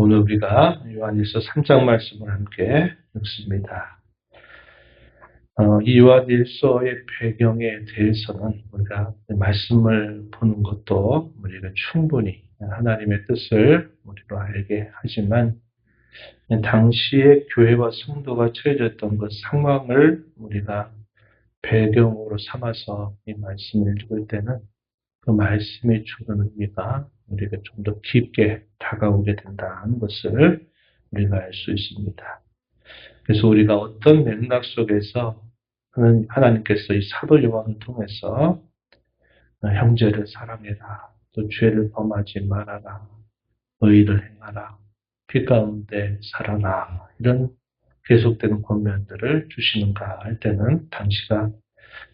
오늘 우리가 요한일서 3장 말씀을 함께 읽습니다. 이 요한일서의 배경에 대해서는 우리가 말씀을 보는 것도 우리가 충분히 하나님의 뜻을 우리로 알게 하지만 당시의 교회와 성도가 처해졌던 그 상황을 우리가 배경으로 삼아서 이 말씀을 읽을 때는 그 말씀이 주는 의미가 우리가 좀 더 깊게 다가오게 된다는 것을 우리가 알 수 있습니다. 그래서 우리가 어떤 맥락 속에서 하나님께서 이 사도 요한을 통해서 형제를 사랑해라, 또 죄를 범하지 말아라, 의의를 행하라, 빛 가운데 살아라, 이런 계속되는 권면들을 주시는가 할 때는 당시가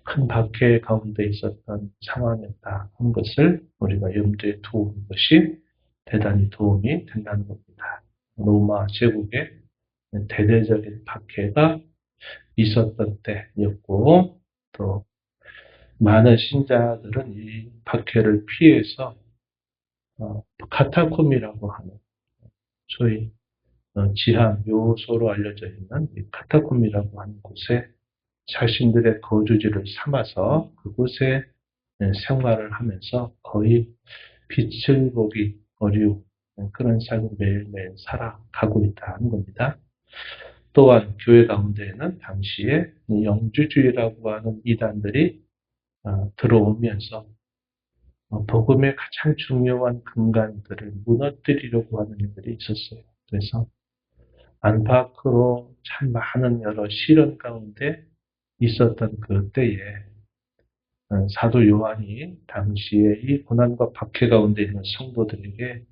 큰 박해 가운데 있었던 상황이었다 하는 것을 우리가 염두에 두는 것이 대단히 도움이 된다는 겁니다. 로마 제국의 대대적인 박해가 있었던 때였고, 또 많은 신자들은 이 박해를 피해서 카타콤이라고 하는 소위 지하 묘소로 알려져 있는 이 카타콤이라고 하는 곳에 자신들의 거주지를 삼아서 그곳에 생활을 하면서 거의 빛을 보기 어려운 그런 삶을 매일매일 살아가고 있다는 겁니다. 또한 교회 가운데에는 당시에 영주주의라고 하는 이단들이 들어오면서 복음의 가장 중요한 근간들을 무너뜨리려고 하는 일들이 있었어요. 그래서 안팎으로 참 많은 여러 시련 가운데 있었던 그 때에 사도 요한이 당시에 이 고난과 박해 가운데 있는 성도들에게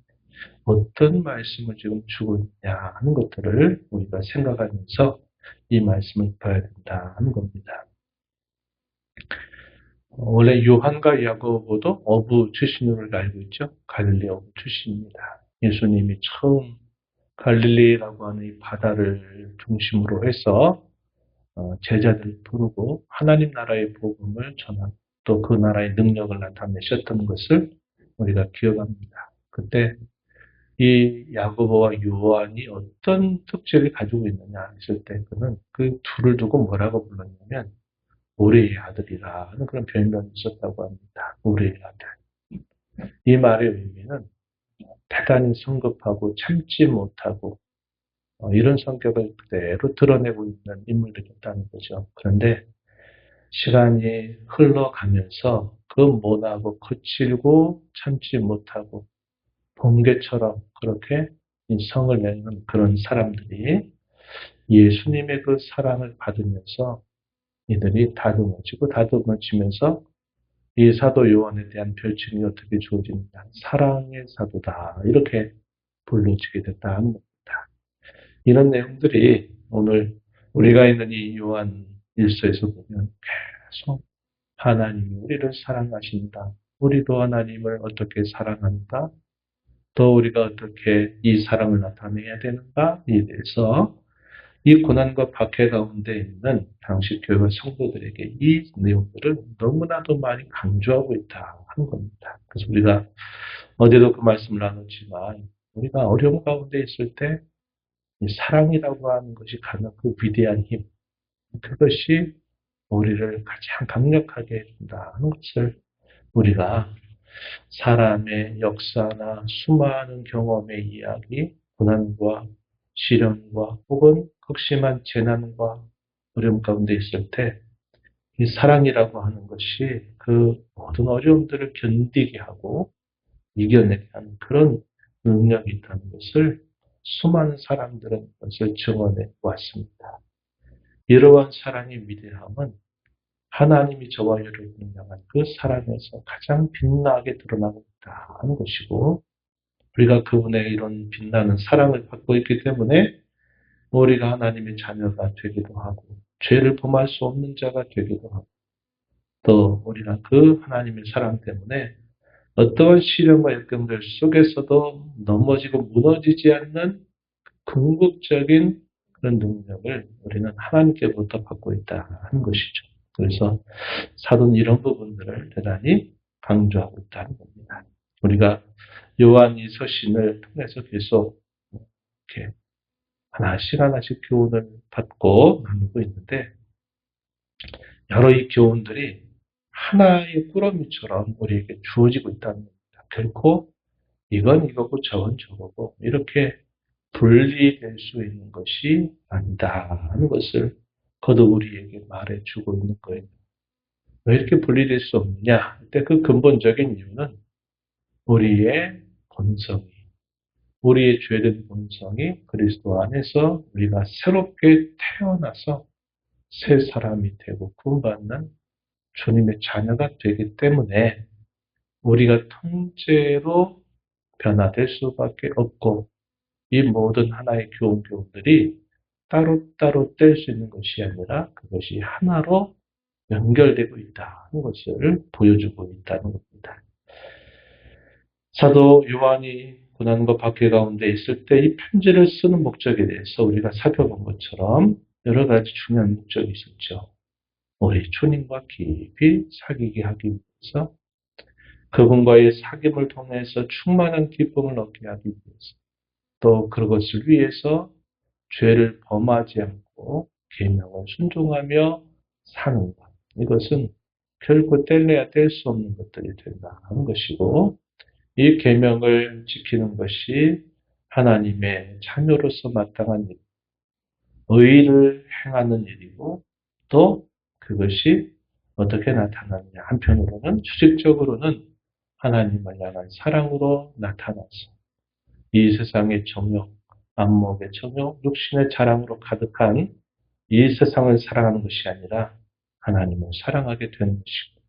어떤 말씀을 지금 주고 있냐 하는 것들을 우리가 생각하면서 이 말씀을 봐야 된다 하는 겁니다. 원래 요한과 야고보도 어부 출신으로 알고 있죠. 갈릴리 어부 출신입니다. 예수님이 처음 갈릴리라고 하는 이 바다를 중심으로 해서 제자들을 부르고 하나님 나라의 복음을 전하고 또 그 나라의 능력을 나타내셨던 것을 우리가 기억합니다. 그때 이 야고보와 요한이 어떤 특질을 가지고 있느냐 했을 때 그는 그 둘을 두고 뭐라고 불렀냐면 우리의 아들이라 하는 그런 별명이 있었다고 합니다. 우리의 아들. 이 말의 의미는 대단히 성급하고 참지 못하고 이런 성격을 그대로 드러내고 있는 인물들이었다는 거죠. 그런데 시간이 흘러가면서 그 모나고 거칠고 참지 못하고 번개처럼 그렇게 성을 내는 그런 사람들이 예수님의 그 사랑을 받으면서 이들이 다듬어지면서 이 사도 요한에 대한 별칭이 어떻게 주어지느냐. 사랑의 사도다. 이렇게 불러지게 됐다는 겁니다. 이런 내용들이 오늘 우리가 있는 이 요한 일서에서 보면 계속 하나님이 우리를 사랑하신다. 우리도 하나님을 어떻게 사랑한다. 또 우리가 어떻게 이 사랑을 나타내야 되는가에 대해서 이 고난과 박해 가운데 있는 당시 교회 성도들에게 이 내용들을 너무나도 많이 강조하고 있다 하는 겁니다. 그래서 우리가 어제도 그 말씀을 나눴지만 우리가 어려움 가운데 있을 때 이 사랑이라고 하는 것이 가는 그 위대한 힘, 그것이 우리를 가장 강력하게 해준다 하는 것을 우리가 사람의 역사나 수많은 경험의 이야기, 고난과 시련과 혹은 극심한 재난과 어려움 가운데 있을 때 이 사랑이라고 하는 것이 그 모든 어려움들을 견디게 하고 이겨내게 하는 그런 능력이 있다는 것을 수많은 사람들은 그것을 증언해 왔습니다. 이러한 사랑의 위대함은 하나님이 저와 여러분을 향한 그 사랑에서 가장 빛나게 드러나고 있다 하는 것이고 우리가 그분의 이런 빛나는 사랑을 받고 있기 때문에 우리가 하나님의 자녀가 되기도 하고 죄를 범할 수 없는 자가 되기도 하고 또 우리가 그 하나님의 사랑 때문에 어떠한 시련과 역경들 속에서도 넘어지고 무너지지 않는 궁극적인 그런 능력을 우리는 하나님께부터 받고 있다 하는 것이죠. 그래서 사도는 이런 부분들을 대단히 강조하고 있다는 겁니다. 우리가 요한 이 서신을 통해서 계속 이렇게 하나씩 하나씩 교훈을 받고 나누고 있는데, 여러 이 교훈들이 하나의 꾸러미처럼 우리에게 주어지고 있다는 겁니다. 결코 이건 이거고 저건 저거고 이렇게 분리될 수 있는 것이 아니다 하는 것을 거듭 우리에게 말해주고 있는 거예요. 왜 이렇게 분리될 수 없느냐? 그때 그 근본적인 이유는 우리의 본성이, 우리의 죄된 본성이 그리스도 안에서 우리가 새롭게 태어나서 새 사람이 되고 구원받는 주님의 자녀가 되기 때문에 우리가 통째로 변화될 수밖에 없고, 이 모든 하나의 교훈들이 따로따로 뗄 수 있는 것이 아니라 그것이 하나로 연결되고 있다는 것을 보여주고 있다는 겁니다. 사도 요한이 고난과 박해 가운데 있을 때 이 편지를 쓰는 목적에 대해서 우리가 살펴본 것처럼 여러 가지 중요한 목적이 있었죠. 우리 주님과 깊이 사귀게 하기 위해서, 그분과의 사귐을 통해서 충만한 기쁨을 얻게 하기 위해서, 또 그것을 위해서 죄를 범하지 않고 계명을 순종하며 사는 것. 이것은 결코 뗄래야 뗄 수 없는 것들이 된다는 것이고, 이 계명을 지키는 것이 하나님의 자녀로서 마땅한 일, 의를 행하는 일이고, 또 그것이 어떻게 나타나느냐. 한편으로는 수직적으로는 하나님을 향한 사랑으로 나타나서 이 세상의 정욕, 안목의 정욕, 육신의 자랑으로 가득한 이 세상을 사랑하는 것이 아니라 하나님을 사랑하게 되는 것이고,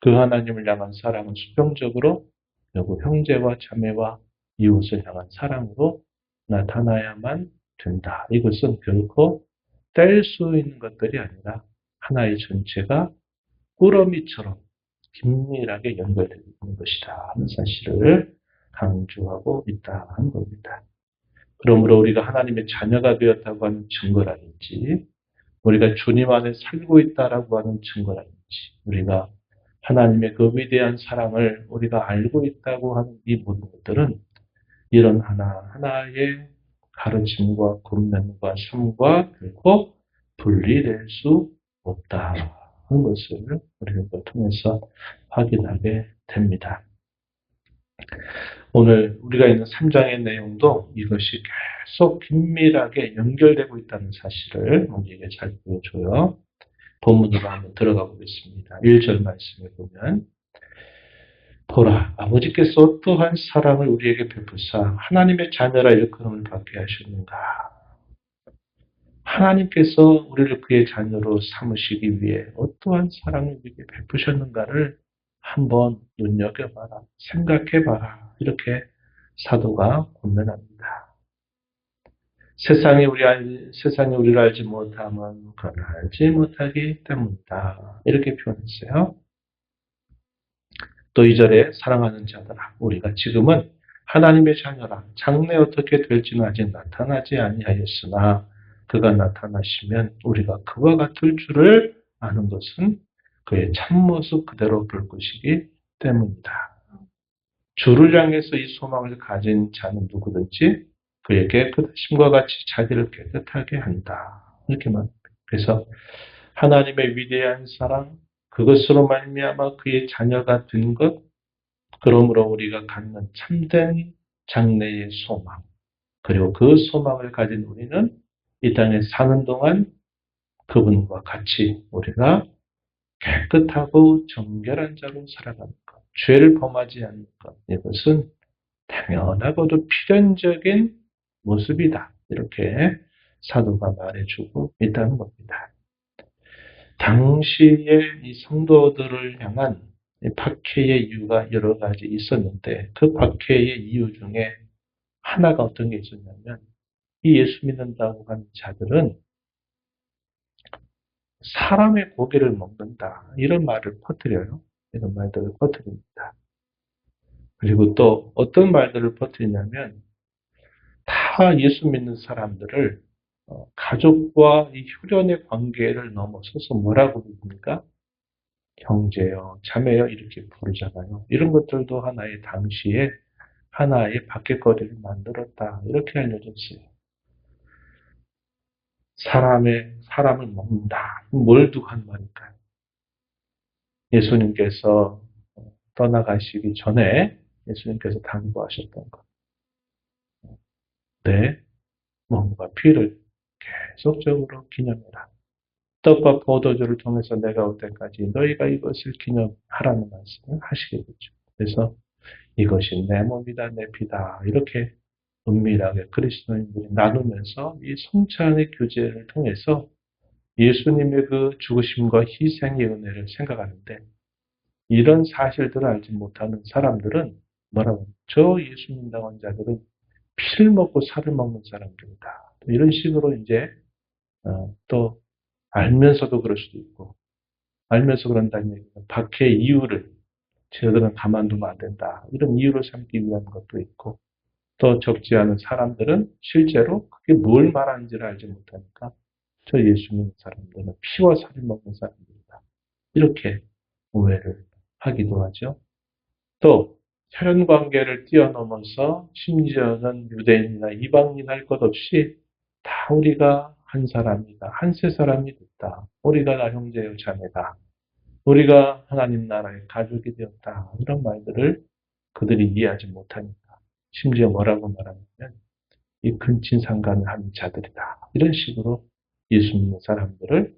그 하나님을 향한 사랑은 수평적으로 결국 형제와 자매와 이웃을 향한 사랑으로 나타나야만 된다. 이것은 결코 뗄 수 있는 것들이 아니라 하나의 전체가 꾸러미처럼 긴밀하게 연결되어 있는 것이다 하는 사실을 강조하고 있다는 겁니다. 그러므로 우리가 하나님의 자녀가 되었다고 하는 증거라든지, 우리가 주님 안에 살고 있다라고 하는 증거라든지, 우리가 하나님의 그 위대한 사랑을 우리가 알고 있다고 하는 이 모든 것들은 이런 하나하나의 가르침과 권면과 삶과 결코 분리될 수 없다는 것을 우리가 통해서 확인하게 됩니다. 오늘 우리가 있는 3장의 내용도 이것이 계속 긴밀하게 연결되고 있다는 사실을 우리에게 잘 보여줘요. 본문으로 한번 들어가 보겠습니다. 1절 말씀에 보면, 보라, 아버지께서 어떠한 사랑을 우리에게 베푸사 하나님의 자녀라 일컬음을 받게 하셨는가. 하나님께서 우리를 그의 자녀로 삼으시기 위해 어떠한 사랑을 우리에게 베푸셨는가를 한번 눈여겨봐라, 생각해봐라. 이렇게 사도가 권면합니다. 세상이 우리를 알지 못함은 그를 알지 못하기 때문이다. 이렇게 표현했어요. 또 2절에 사랑하는 자들아, 우리가 지금은 하나님의 자녀라. 장래 어떻게 될지는 아직 나타나지 아니하였으나 그가 나타나시면 우리가 그와 같을 줄을 아는 것은 그의 참모습 그대로 볼 것이기 때문이다. 주를 향해서 이 소망을 가진 자는 누구든지 그의 깨끗하심과 같이 자기를 깨끗하게 한다. 이렇게 말합니다. 그래서 하나님의 위대한 사랑, 그것으로 말미암아 그의 자녀가 된 것, 그러므로 우리가 갖는 참된 장래의 소망, 그리고 그 소망을 가진 우리는 이 땅에 사는 동안 그분과 같이 우리가 깨끗하고 정결한 자로 살아가는 것, 죄를 범하지 않는 것, 이것은 당연하고도 필연적인 모습이다. 이렇게 사도가 말해주고 있다는 겁니다. 당시에 이 성도들을 향한 박해의 이유가 여러 가지 있었는데, 그 박해의 이유 중에 하나가 어떤 게 있었냐면, 이 예수 믿는다고 하는 자들은 사람의 고기를 먹는다. 이런 말을 퍼뜨려요. 이런 말들을 퍼뜨립니다. 그리고 또 어떤 말들을 퍼뜨리냐면, 다 예수 믿는 사람들을 가족과 이 혈연의 관계를 넘어서서 뭐라고 부릅니까? 형제요, 자매요 이렇게 부르잖아요. 이런 것들도 하나의 당시에 하나의 밖에거리를 만들었다. 이렇게 알려졌어요. 사람을 먹는다. 뭘 두고 한 말일까요? 예수님께서 떠나가시기 전에 예수님께서 당부하셨던 것. 내 몸과 피를 계속적으로 기념해라. 떡과 포도주를 통해서 내가 올 때까지 너희가 이것을 기념하라는 말씀을 하시게 되죠. 그래서 이것이 내 몸이다, 내 피다. 이렇게 은밀하게 그리스도인들이 나누면서 이 성찬의 교제를 통해서 예수님의 그 죽으심과 희생의 은혜를 생각하는데 이런 사실들을 알지 못하는 사람들은 뭐라고? 저 예수 믿는 자들은 피를 먹고 살을 먹는 사람들이다. 이런 식으로 이제 또 알면서도 그럴 수도 있고 알면서 그런다는 얘기는 박해의 이유를 저들은 가만두면 안 된다. 이런 이유를 삼기 위한 것도 있고 또 적지 않은 사람들은 실제로 그게 뭘 말하는지를 알지 못하니까 저 예수 믿는 사람들은 피와 살을 먹는 사람들이다. 이렇게 오해를 하기도 하죠. 또 혈연 관계를 뛰어넘어서 심지어는 유대인이나 이방인 할 것 없이 다 우리가 한 사람이다. 한 세 사람이 됐다. 우리가 나 형제요 자매다. 우리가 하나님 나라의 가족이 되었다. 이런 말들을 그들이 이해하지 못하니까 심지어 뭐라고 말하냐면 이 근친상간을 하는 자들이다. 이런 식으로 예수 믿는 사람들을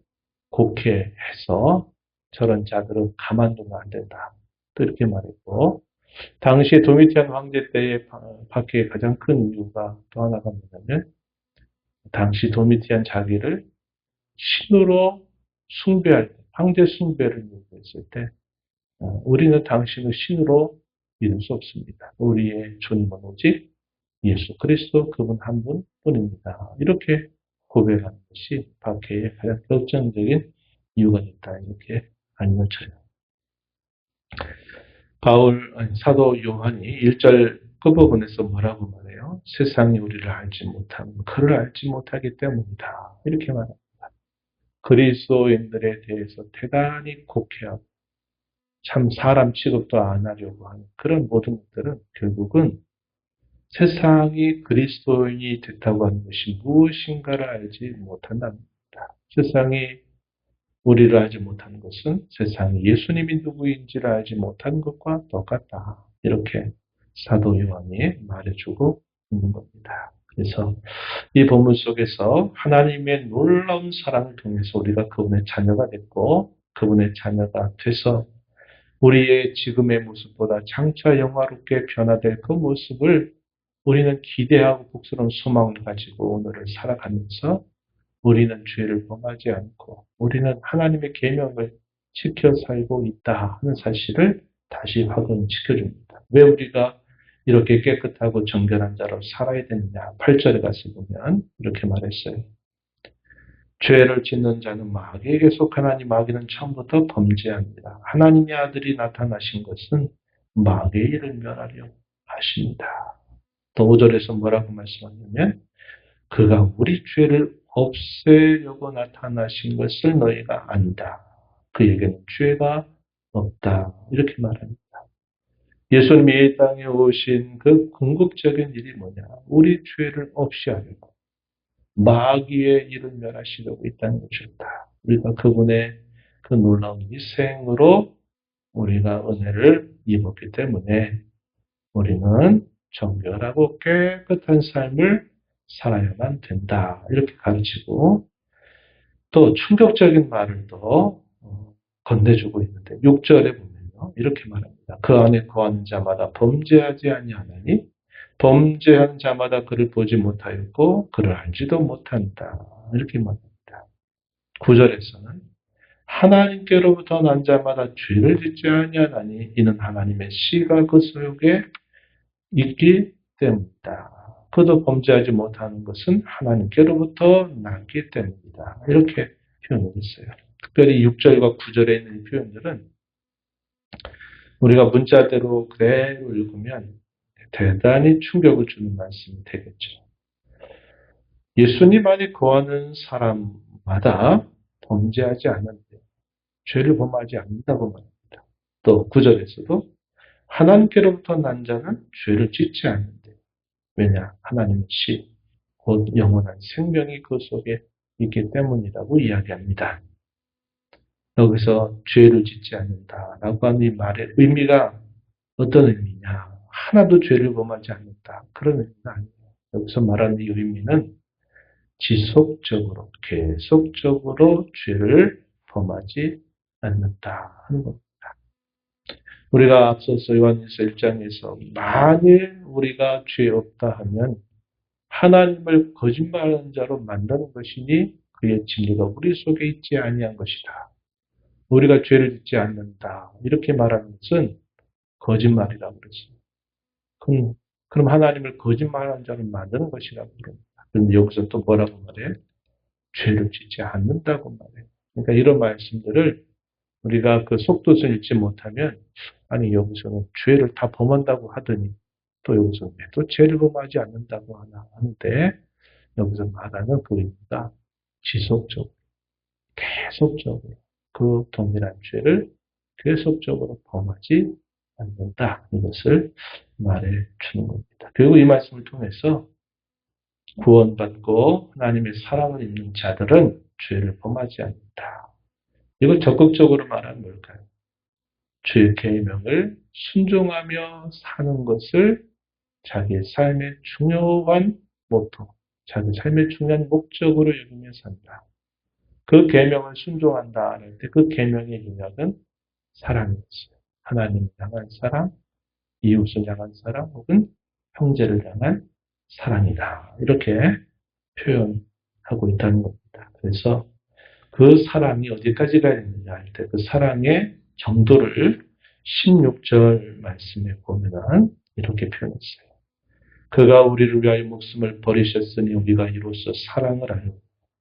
곡해해서 저런 자들은 가만두면 안 된다. 또 이렇게 말했고 당시 도미티안 황제 때의 박해의 가장 큰 이유가 또 하나가 뭐냐면 당시 도미티안 자기를 신으로 숭배할 때, 황제 숭배를 요구했을 때 우리는 당신을 신으로 믿을 수 없습니다. 우리의 주님은 오직 예수 그리스도 그분 한 분뿐입니다. 이렇게 고백하는 것이 박해의 가장 결정적인 이유가 됐다. 이렇게 알려져요. 사도 요한이 1절 끝부분에서 뭐라고 말해요? 세상이 우리를 알지 못하는, 그를 알지 못하기 때문이다. 이렇게 말합니다. 그리스도인들에 대해서 대단히 곡해하고 참 사람 취급도 안 하려고 하는 그런 모든 것들은 결국은 세상이 그리스도인이 됐다고 하는 것이 무엇인가를 알지 못한답니다. 세상이 우리를 알지 못하는 것은 세상이 예수님이 누구인지를 알지 못하는 것과 똑같다. 이렇게 사도 요한이 말해주고 있는 겁니다. 그래서 이 본문 속에서 하나님의 놀라운 사랑을 통해서 우리가 그분의 자녀가 됐고 그분의 자녀가 돼서 우리의 지금의 모습보다 장차 영화롭게 변화될 그 모습을 우리는 기대하고 복스러운 소망을 가지고 오늘을 살아가면서 우리는 죄를 범하지 않고 우리는 하나님의 계명을 지켜 살고 있다 하는 사실을 다시 확인시켜줍니다. 왜 우리가 이렇게 깨끗하고 정결한 자로 살아야 되느냐. 8절에 가서 보면 이렇게 말했어요. 죄를 짓는 자는 마귀에게 속하나니 마귀는 처음부터 범죄합니다. 하나님의 아들이 나타나신 것은 마귀의 일을 멸하려 하십니다. 또 5절에서 뭐라고 말씀하냐면 그가 우리 죄를 없애려고 나타나신 것을 너희가 안다. 그에게는 죄가 없다. 이렇게 말합니다. 예수님이 이 땅에 오신 그 궁극적인 일이 뭐냐? 우리 죄를 없이 하려고 마귀의 일을 멸하시려고 이 땅에 오셨다. 우리가 그분의 그 놀라운 희생으로 우리가 은혜를 입었기 때문에 우리는 정결하고 깨끗한 삶을 살아야만 된다. 이렇게 가르치고 또 충격적인 말을 또 건네주고 있는데 6절에 보면요. 이렇게 말합니다. 그 안에 거하는 자마다 범죄하지 아니하나니 범죄한 자마다 그를 보지 못하였고 그를 알지도 못한다. 이렇게 말합니다. 9절에서는 하나님께로부터 난 자마다 죄를 짓지 아니하나니 이는 하나님의 씨가 그 속에 있기 때문이다. 그도 범죄하지 못하는 것은 하나님께로부터 났기 때문이다. 이렇게 표현을 했어요. 특별히 6절과 9절에 있는 이 표현들은 우리가 문자대로 그대로 읽으면 대단히 충격을 주는 말씀이 되겠죠. 예수님 안에 거하는 사람마다 범죄하지 않는데 죄를 범하지 않는다고 말합니다. 또 9절에서도 하나님께로부터 난 자는 죄를 짓지 않는데. 왜냐? 하나님의 시, 곧 영원한 생명이 그 속에 있기 때문이라고 이야기합니다. 여기서 죄를 짓지 않는다라고 하는 이 말의 의미가 어떤 의미냐? 하나도 죄를 범하지 않는다. 그런 의미는 아니에요. 여기서 말하는 이 의미는 지속적으로, 계속적으로 죄를 범하지 않는다 하는 겁니다. 우리가 앞서서 요한일서 1장에서 만일 우리가 죄 없다 하면 하나님을 거짓말하는 자로 만드는 것이니 그의 진리가 우리 속에 있지 아니한 것이다. 우리가 죄를 짓지 않는다. 이렇게 말하는 것은 거짓말이라고 그랬어요. 그럼 하나님을 거짓말하는 자로 만드는 것이라고 그럽니다. 그런데 여기서 또 뭐라고 말해? 죄를 짓지 않는다고 말해. 그러니까 이런 말씀들을 우리가 그 속뜻을 읽지 못하면 아니 여기서는 죄를 다 범한다고 하더니 또 여기서 왜 또 죄를 범하지 않는다고 하나 하는데 여기서 말하는 그 의미가 지속적으로 계속적으로 그 동일한 죄를 계속적으로 범하지 않는다. 이것을 말해 주는 겁니다. 그리고 이 말씀을 통해서 구원받고 하나님의 사랑을 입는 자들은 죄를 범하지 않는다. 이걸 적극적으로 말하면 뭘까요? 주의 계명을 순종하며 사는 것을 자기의 삶의 중요한 모토, 자기 삶의 중요한 목적으로 여기며 산다. 그 계명을 순종한다 할 때 그 계명의 영역은 사랑이었어요. 하나님을 향한 사랑, 이웃을 향한 사랑, 혹은 형제를 향한 사랑이다. 이렇게 표현하고 있다는 겁니다. 그래서 그 사랑이 어디까지 가야 되느냐 할 때 그 사랑의 정도를 16절 말씀에 보면 이렇게 표현했어요. 그가 우리를 위하여 목숨을 버리셨으니 우리가 이로써 사랑을 하여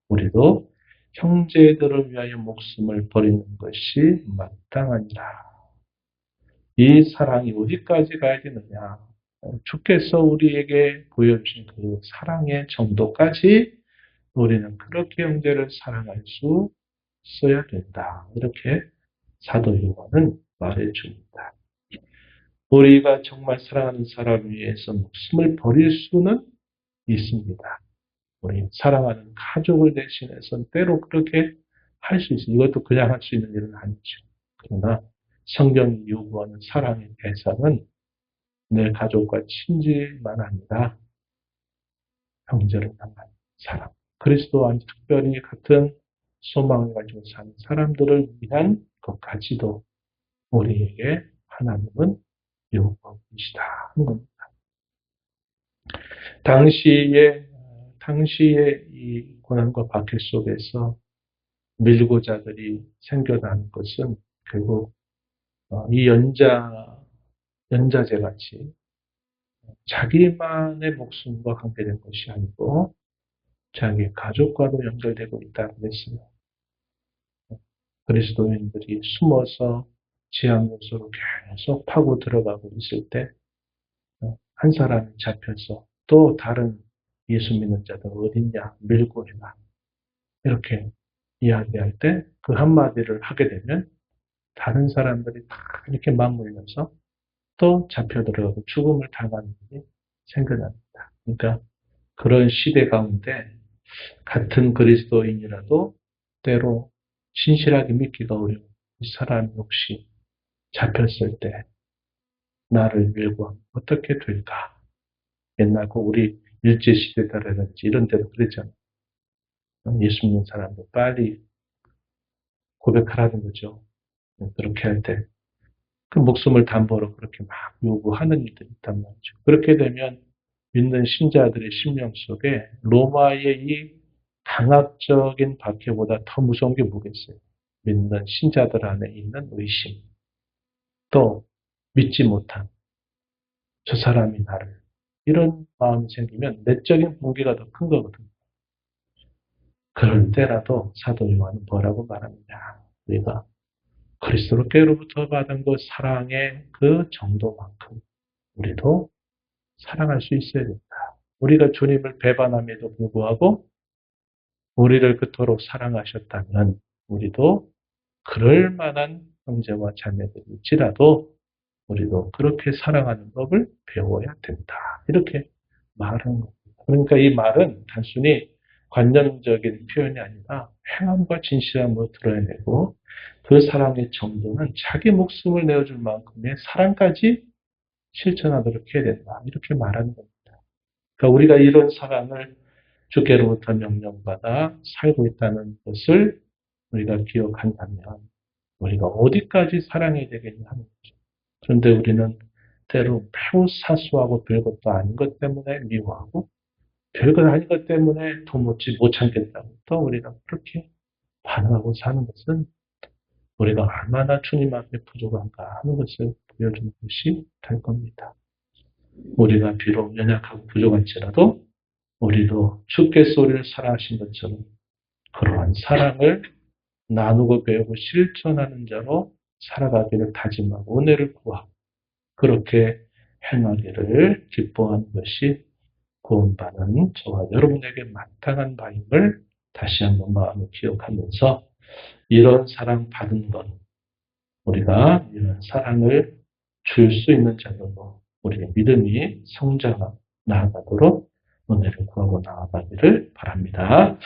우리도 형제들을 위하여 목숨을 버리는 것이 마땅하니라. 이 사랑이 어디까지 가야 되느냐? 주께서 우리에게 보여주신 그 사랑의 정도까지 우리는 그렇게 형제를 사랑할 수 있어야 된다. 이렇게 사도 요한은 말해줍니다. 우리가 정말 사랑하는 사람 위해서 목숨을 버릴 수는 있습니다. 우리 사랑하는 가족을 대신해서 때로 그렇게 할 수 있어요. 이것도 그냥 할 수 있는 일은 아니죠. 그러나 성경이 요구하는 사랑의 대상은 내 가족과 친지만 아니라 형제를 향한 사랑. 그리스도와 특별히 같은 소망을 가지고 사는 사람들을 위한 것까지도 우리에게 하나님은 요구하고 계시다 하는 겁니다. 당시에 이 고난과 박해 속에서 밀고자들이 생겨나는 것은 결국 이 연자제 같이 자기만의 목숨과 관계된 것이 아니고 자기 가족과도 연결되고 있다고 했어요. 그리스도인들이 숨어서 지하 요소로 계속 파고 들어가고 있을 때 한 사람이 잡혀서 또 다른 예수 믿는 자들 어딨냐 밀고 해라 이렇게 이야기할 때 그 한마디를 하게 되면 다른 사람들이 다 이렇게 맞물려서 또 잡혀 들어가고 죽음을 당하는 일이 생겨납니다. 그러니까 그런 시대 가운데 같은 그리스도인이라도 때로 신실하게 믿기가 어려운 이 사람이 혹시 잡혔을 때 나를 밀고 하면 어떻게 될까? 옛날 우리 일제시대다라든지 이런 데도 그랬잖아요. 예수 믿는 사람도 빨리 고백하라는 거죠. 그렇게 할 때 그 목숨을 담보로 그렇게 막 요구하는 일들이 있단 말이죠. 그렇게 되면 믿는 신자들의 심령 속에 로마의 이 강압적인 박해보다 더 무서운 게 뭐겠어요? 믿는 신자들 안에 있는 의심, 또 믿지 못한 저 사람이 나를 이런 마음이 생기면 내적인 분기가 더 큰 거거든요. 그럴 때라도 사도 요한은 뭐라고 말합니다. 우리가 그리스도께로부터 받은 그 사랑의 그 정도만큼 우리도 사랑할 수 있어야 된다. 우리가 주님을 배반함에도 불구하고 우리를 그토록 사랑하셨다면 우리도 그럴 만한 형제와 자매들일지라도 우리도 그렇게 사랑하는 법을 배워야 된다. 이렇게 말하는 겁니다. 그러니까 이 말은 단순히 관념적인 표현이 아니라 행함과 진실함으로 드러내고 그 사랑의 정도는 자기 목숨을 내어줄 만큼의 사랑까지 실천하도록 해야 된다. 이렇게 말하는 겁니다. 그러니까 우리가 이런 사랑을 주께로부터 명령받아 살고 있다는 것을 우리가 기억한다면 우리가 어디까지 사랑해야 되겠냐 하는 거죠. 그런데 우리는 때로 매우 사소하고 별것도 아닌 것 때문에 미워하고 별것 아닌 것 때문에 도무지 못 참겠다고 또 우리가 그렇게 반응하고 사는 것은 우리가 얼마나 주님 앞에 부족한가 하는 것을 보여주는 것이 될 겁니다. 우리가 비록 연약하고 부족할지라도 우리도 주께서 우리를 사랑하신 것처럼 그러한 사랑을 나누고 배우고 실천하는 자로 살아가기를 다짐하고 은혜를 구하고 그렇게 행하기를 기뻐하는 것이 구원받은 저와 여러분에게 마땅한 바임을 다시 한번 마음에 기억하면서 이런 사랑 받은 것, 우리가 이런 사랑을 줄 수 있는 자들로 우리의 믿음이 성장하고 나아가도록 은혜를 구하고 나아가기를 바랍니다.